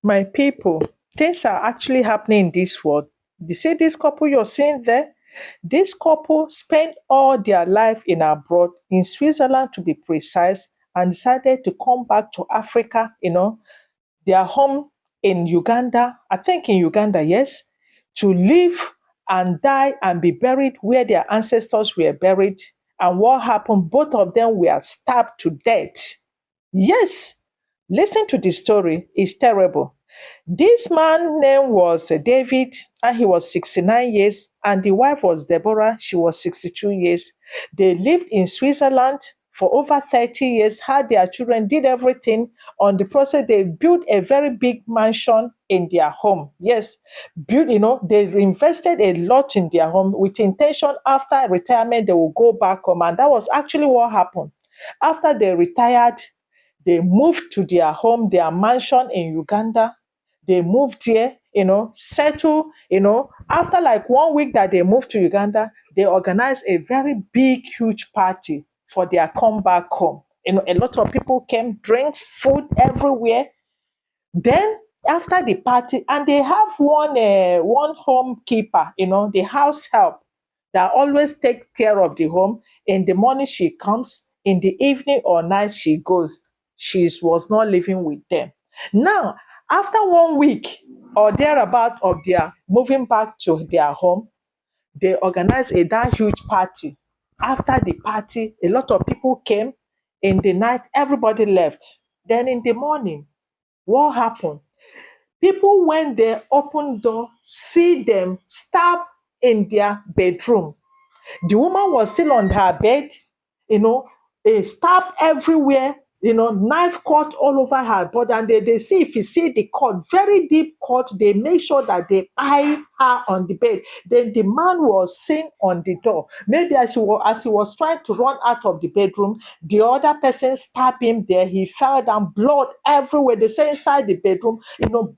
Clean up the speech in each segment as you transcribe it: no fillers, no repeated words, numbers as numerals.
My people, things are actually happening in this world. You see this couple you're seeing there? This couple spent all their life in abroad, in Switzerland to be precise, and decided to come back to Africa, their home in Uganda, I think in Uganda, yes, to live and die and be buried where their ancestors were buried. And what happened? Both of them were stabbed to death. Yes, listen to the story. It's terrible. This man name was David, and he was 69 years, and the wife was Deborah. She was 62 years. They lived in Switzerland for over 30 years, had their children, did everything. On the process, they built a very big mansion in their home. Yes, they invested a lot in their home with intention after retirement, they will go back home. And that was actually what happened. After they retired, they moved to their home, their mansion in Uganda. They moved here, settle, After like 1 week that they moved to Uganda, they organized a very big, huge party for their comeback home. A lot of people came, drinks, food everywhere. Then after the party, and they have one home keeper, the house help that always takes care of the home. In the morning she comes, in the evening or night she goes. She was not living with them. Now, after 1 week or thereabout of their moving back to their home, they organized that huge party. After the party, a lot of people came. In the night, everybody left. Then in the morning, what happened? People, when they open door, see them stab in their bedroom. The woman was still on her bed, a stab everywhere, knife cut all over her body. And they see, if you see the cut, very deep cut, they make sure that they tie her on the bed. Then the man was seen on the door. Maybe as he was trying to run out of the bedroom, the other person stabbed him there. He fell down, blood everywhere. They say inside the bedroom,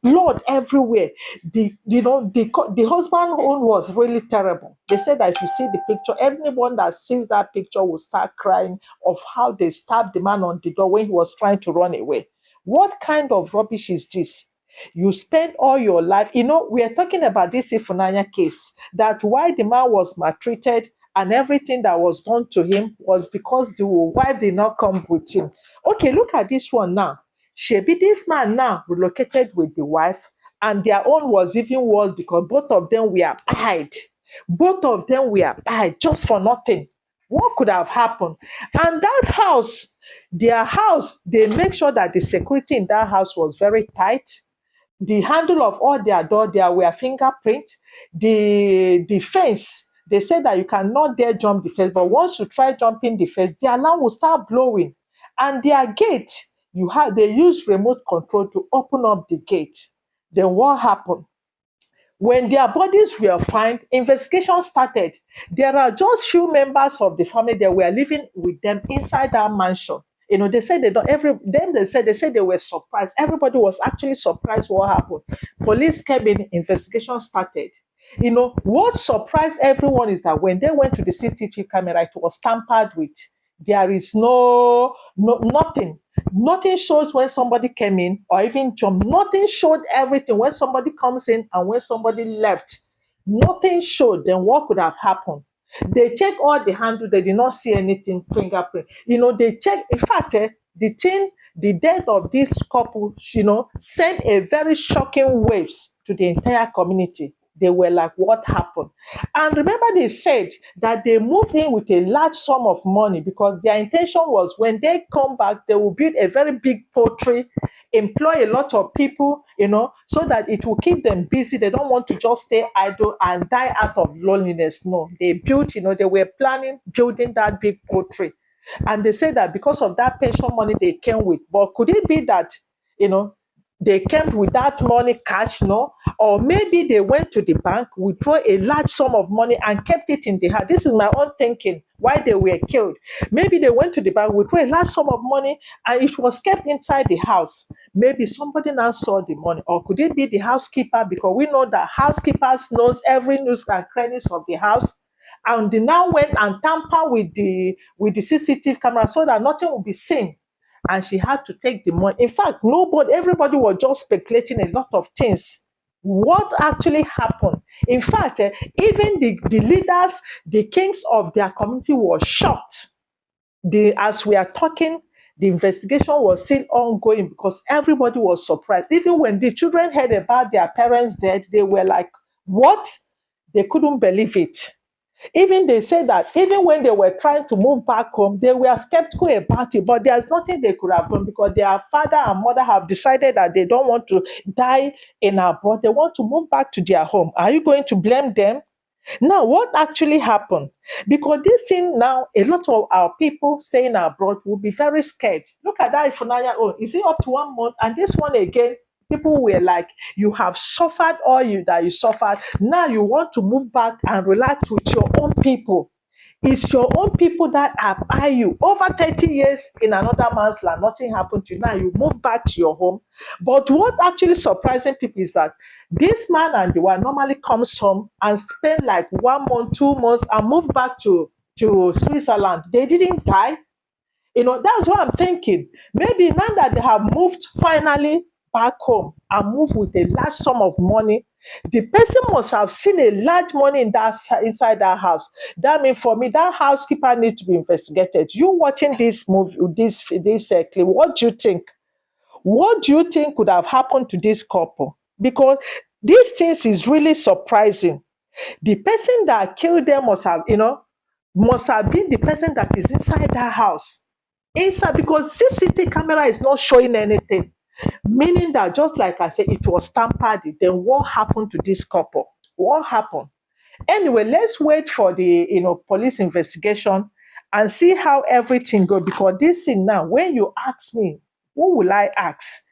blood everywhere. The husband own was really terrible. They said that if you see the picture, everyone that sees that picture will start crying of how they stabbed the man on the door when he was trying to run away. What kind of rubbish is this? You spend all your life, we are talking about this Ifunanya case, that why the man was maltreated and everything that was done to him was because the wife did not come with him. Okay, look at this one now. Shebi, this man now relocated with the wife, and their own was even worse because both of them were paid. Both of them were paid just for nothing. What could have happened? And that house, their house, they make sure that the security in that house was very tight. The handle of all their door, there were fingerprint. The fence, they said that you cannot dare jump the fence, but once you try jumping the fence, the alarm will start blowing. And their gate, they use remote control to open up the gate. Then what happened? When their bodies were found, investigation started. There are just few members of the family that were living with them inside that mansion. They said they don't they said they were surprised. Everybody was actually surprised what happened. Police came in, investigation started. What surprised everyone is that when they went to the CCTV camera, it was tampered with. There is nothing. Nothing shows when somebody came in or even jumped. Nothing showed everything when somebody comes in and when somebody left. Nothing showed. Then what could have happened? They checked all the handle. They did not see anything, fingerprint. They checked. In fact, the death of this couple, sent a very shocking waves to the entire community. They were like, what happened? And remember, they said that they moved in with a large sum of money because their intention was when they come back, they will build a very big poultry, employ a lot of people, so that it will keep them busy. They don't want to just stay idle and die out of loneliness. No, they built, they were planning building that big poultry. And they said that because of that pension money they came with, but could it be that, they came with that money cash, no? Or maybe they went to the bank, withdraw a large sum of money and kept it in the house. This is my own thinking, why they were killed. Maybe they went to the bank, withdrew a large sum of money and it was kept inside the house. Maybe somebody now saw the money. Or could it be the housekeeper? Because we know that housekeepers knows every nook and crannies of the house. And they now went and tampered with the CCTV camera so that nothing will be seen. and she had to take the money. In fact, everybody was just speculating a lot of things. What actually happened? In fact, even the leaders, the kings of their community were shocked. As we are talking, the investigation was still ongoing because everybody was surprised. Even when the children heard about their parents' death, they were like, what? They couldn't believe it. Even they said that even when they were trying to move back home, they were skeptical about it, but there's nothing they could have done because their father and mother have decided that they don't want to die in abroad. They want to move back to their home. Are you going to blame them? Now, what actually happened? Because this thing now, a lot of our people staying abroad will be very scared. Look at that Ifunanya. Oh, is it up to 1 month? And this one again, people were like, you have suffered all that you suffered. Now you want to move back and relax with your own people. It's your own people that are you. Over 30 years in another man's land, nothing happened to you. Now you move back to your home. But what actually surprising people is that this man and the wife normally comes home and spend like 1 month, 2 months and move back to Switzerland. They didn't die. That's what I'm thinking. Maybe now that they have moved finally back home and moved with a large sum of money, the person must have seen a large money inside that house. That means for me, that housekeeper needs to be investigated. You watching this movie, this clip, what do you think? What do you think could have happened to this couple? Because these things is really surprising. The person that killed them must have been the person that is inside that house. Inside, because CCTV camera is not showing anything. Meaning that, just like I said, it was tampered. Then what happened to this couple? What happened? Anyway, let's wait for the police investigation and see how everything goes. Because this thing now, when you ask me, who will I ask?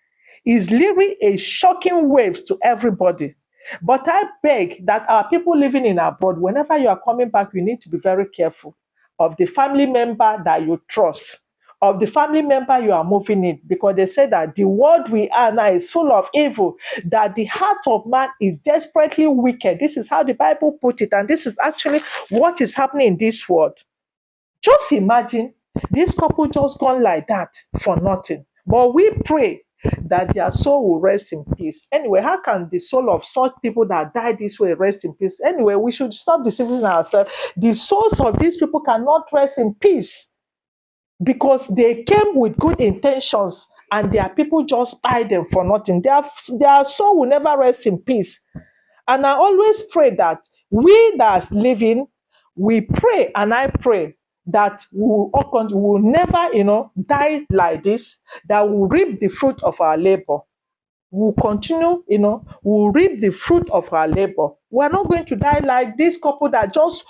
Is literally a shocking waves to everybody. But I beg that our people living in abroad, whenever you are coming back, you need to be very careful of the family member that you trust, of the family member you are moving in, because they say that the world we are now is full of evil, that the heart of man is desperately wicked. This is how the Bible put it, and this is actually what is happening in this world. Just imagine this couple just gone like that for nothing. But we pray that their soul will rest in peace. Anyway, how can the soul of such people that die this way rest in peace? Anyway, we should stop deceiving ourselves. The souls of these people cannot rest in peace because they came with good intentions and their people just buy them for nothing. Their soul will never rest in peace. And I always pray that we that's living, we pray and I pray that we will never, die like this, that we will reap the fruit of our labor. We'll continue, we'll reap the fruit of our labor. We're not going to die like this couple that just,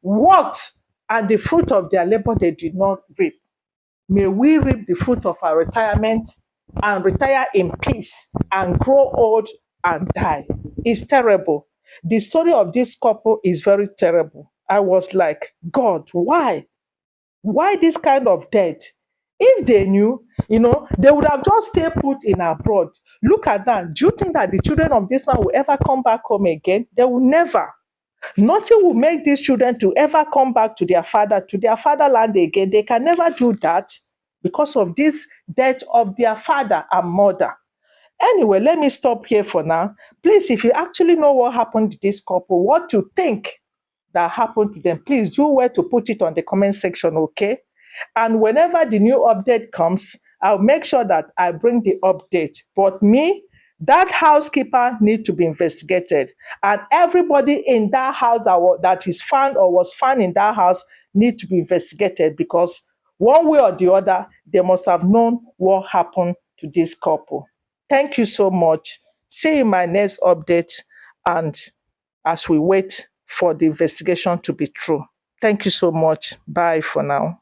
worked and the fruit of their labor they did not reap. May we reap the fruit of our retirement and retire in peace and grow old and die. It's terrible. The story of this couple is very terrible. I was like, God, why? Why this kind of death? If they knew, they would have just stayed put in abroad. Look at that. Do you think that the children of this man will ever come back home again? They will never. Nothing will make these children to ever come back to their fatherland again. They can never do that because of this death of their father and mother. Anyway, let me stop here for now. Please, if you actually know what happened to this couple, what to think that happened to them, please do well to put it on the comment section, okay? And whenever the new update comes, I'll make sure that I bring the update. But me, that housekeeper need to be investigated. And everybody in that house that is found or was found in that house need to be investigated, because one way or the other, they must have known what happened to this couple. Thank you so much. See you in my next update, and as we wait for the investigation to be true. Thank you so much. Bye for now.